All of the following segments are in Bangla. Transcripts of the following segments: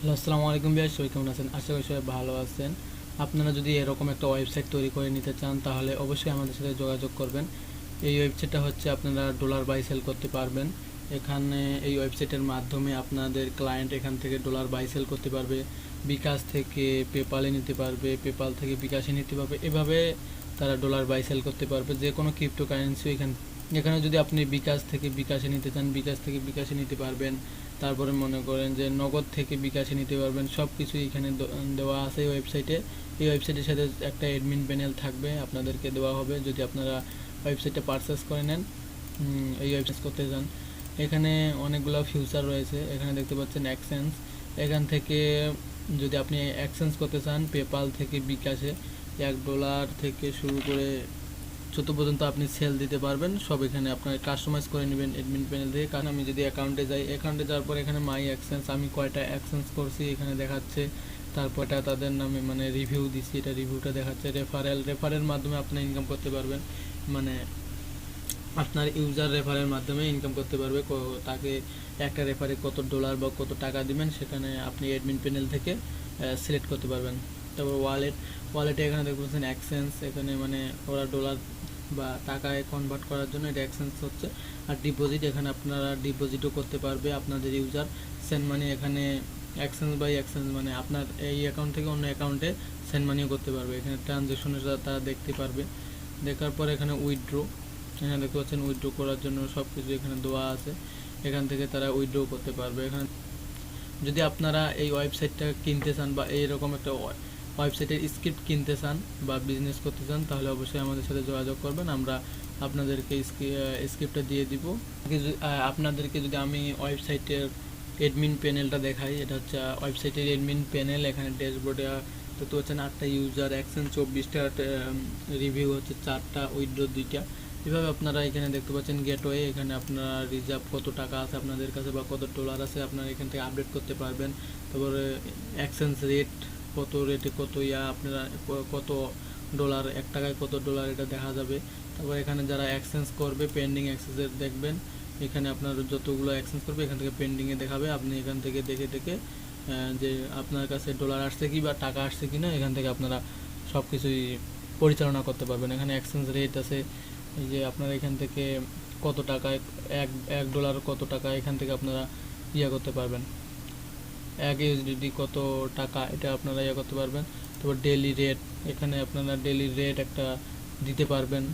হ্যালো, আসসালামু আলাইকুম ভাইয়া, সবাই কেমন আছেন? আশা করি সবাই ভালো আছেন। আপনারা যদি এরকম একটা ওয়েবসাইট তৈরি করে নিতে চান তাহলে অবশ্যই আমাদের সাথে যোগাযোগ করবেন। এই ওয়েবসাইটটা হচ্ছে আপনারা ডলার বাই সেল করতে পারবেন। এখানে এই ওয়েবসাইটের মাধ্যমে আপনাদের ক্লায়েন্ট এখান থেকে ডলার বাই সেল করতে পারবে, বিকাশ থেকে পেপালে নিতে পারবে, পেপাল থেকে বিকাশে নিতে পারবে। এভাবে তারা ডলার বাই সেল করতে পারবে। যে কোনো ক্রিপ্টো কারেন্সি এখানে যদি আপনি বিকাশ থেকে বিকাশে নিতে চান, বিকাশ থেকে বিকাশে নিতে পারবেন। তারপরে মনে করেন যে নগদ থেকে বিকাশে নিতে পারবেন। সব কিছুই এখানে দেওয়া আছে এই ওয়েবসাইটে। এই ওয়েবসাইটের সাথে একটা অ্যাডমিন প্যানেল থাকবে, আপনাদেরকে দেওয়া হবে যদি আপনারা ওয়েবসাইটটা পারচেস করে নেন, এই ওয়েবসাইট করতে চান। এখানে অনেকগুলো ফিউচার রয়েছে। এখানে দেখতে পাচ্ছেন এক্সচেঞ্জ। এখান থেকে যদি আপনি এক্সচেঞ্জ করতে চান পেপাল থেকে বিকাশে, $1 থেকে শুরু করে যত পর্যন্ত আপনি সেল দিতে পারবেন সব এখানে আপনার কাস্টমাইজ করে নেবেন অ্যাডমিন প্যানেল থেকে। কারণ আমি যদি অ্যাকাউন্টে যাই, অ্যাকাউন্টে যাওয়ার পর এখানে মাই এক্সচেঞ্জ, আমি কয়টা এক্সচেঞ্জ করছি এখানে দেখাচ্ছে। তারপর এটা তাদের নামে মানে রিভিউ দিছি, এটা রিভিউটা দেখাচ্ছে। রেফারের মাধ্যমে আপনি ইনকাম করতে পারবেন, মানে আপনার ইউজার রেফারের মাধ্যমে ইনকাম করতে পারবে। তাকে একটা রেফারে কত ডলার বা কত টাকা দিবেন সেখানে আপনি অ্যাডমিন প্যানেল থেকে সিলেক্ট করতে পারবেন। তারপর ওয়ালেটে এখানে দেখতে পাচ্ছেন এক্সচেঞ্জ, এখানে মানে ওরা ডলার বা টাকায় কনভার্ট করার জন্য এটা এক্সচেঞ্জ হচ্ছে। আর ডিপোজিট, এখানে আপনারা ডিপোজিটও করতে পারবে আপনাদের ইউজার। সেন্ড মানি, এখানে এক্সচেঞ্জ বাই এক্সচেঞ্জ মানে আপনার এই অ্যাকাউন্ট থেকে অন্য অ্যাকাউন্টে সেন্ড মানিও করতে পারবে। এখানে ট্রানজ্যাকশনের তারা দেখতে পারবে। দেখার পর এখানে উইথড্রো, এখানে দেখতে পাচ্ছেন উইথড্রো করার জন্য সব কিছু এখানে দেওয়া আছে। এখান থেকে তারা উইথড্রো করতে পারবে। এখানে যদি আপনারা এই ওয়েবসাইটটা কিনতে চান বা এইরকম একটা ওয়েবসাইটের স্ক্রিপ্ট কিনতে চান বা বিজনেস করতে চান তাহলে অবশ্যই আমাদের সাথে যোগাযোগ করবেন, আমরা আপনাদেরকে স্ক্রিপ্টটা দিয়ে দিব। আপনাদেরকে যদি আমি ওয়েবসাইটের অ্যাডমিন প্যানেলটা দেখাই, এটা হচ্ছে ওয়েবসাইটের অ্যাডমিন প্যানেল। এখানে ড্যাশবোর্ডে দেখতে পাচ্ছেন 8টা ইউজার, এক্সচেঞ্জ 24টা, রিভিউ হচ্ছে 4টা, উইথড্র 2টা। এভাবে আপনারা এখানে দেখতে পাচ্ছেন গেটওয়ে, এখানে আপনারা রিজার্ভ কত টাকা আছে আপনাদের কাছে বা কত ডলার আছে আপনারা এখান থেকে আপডেট করতে পারবেন। তারপরে এক্সচেঞ্জ রেট, কত রেটে কত আপনারা কত ডলার, $1 কত ডলার এটা দেখা যাবে। তারপর এখানে যারা এক্সচেঞ্জ করবে পেন্ডিং এক্সচেঞ্জের দেখবেন, এখানে আপনার যতগুলো এক্সচেঞ্জ করবে এখান থেকে পেন্ডিংয়ে দেখাবে। আপনি এখান থেকে দেখে দেখে যে আপনার কাছে ডলার আসছে কি বা টাকা আসছে কি না এখান থেকে আপনারা সব কিছুই পরিচালনা করতে পারবেন। এখানে এক্সচেঞ্জ রেট আছে, এই যে আপনারা এখান থেকে কত টাকায় এক এক ডলার কত টাকা এখান থেকে আপনারা করতে পারবেন, এক ইউএসডিটি কত টাকা এটা আপনারা করতে পারবেন। তারপর ডেইলি রেট, এখানে আপনারা ডেইলি রেট একটা দিতে পারবেন।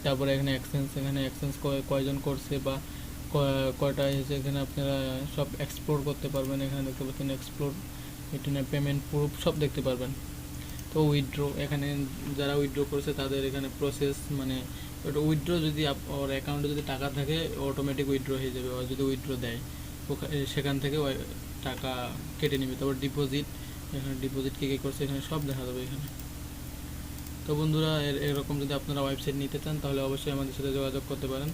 তারপরে এখানে এক্সচেঞ্জ কয়জন করছে বা কয়টা এসেছে এখানে আপনারা সব এক্সপ্লোর করতে পারবেন। এখানে দেখতে পাচ্ছেন এক্সপ্লোর, এখানে পেমেন্ট প্রুফ সব দেখতে পারবেন। তো উইথড্রো, এখানে যারা উইথড্রো করেছে তাদের এখানে প্রসেস, মানে ওটা উইথড্রো যদি ওর অ্যাকাউন্টে যদি টাকা থাকে অটোমেটিক উইথড্রো হয়ে যাবে। ওর যদি উইথড্রো দেয় সেখান থেকে ওই টাকা কেটে নেবে। তারপর ডিপোজিট, এখানে ডিপোজিট কে কে করছে এখানে সব দেখা যাবে এখানে। তো বন্ধুরা এরকম যদি আপনারা ওয়েবসাইট নিতে চান তাহলে অবশ্যই আমাদের সাথে যোগাযোগ করতে পারেন।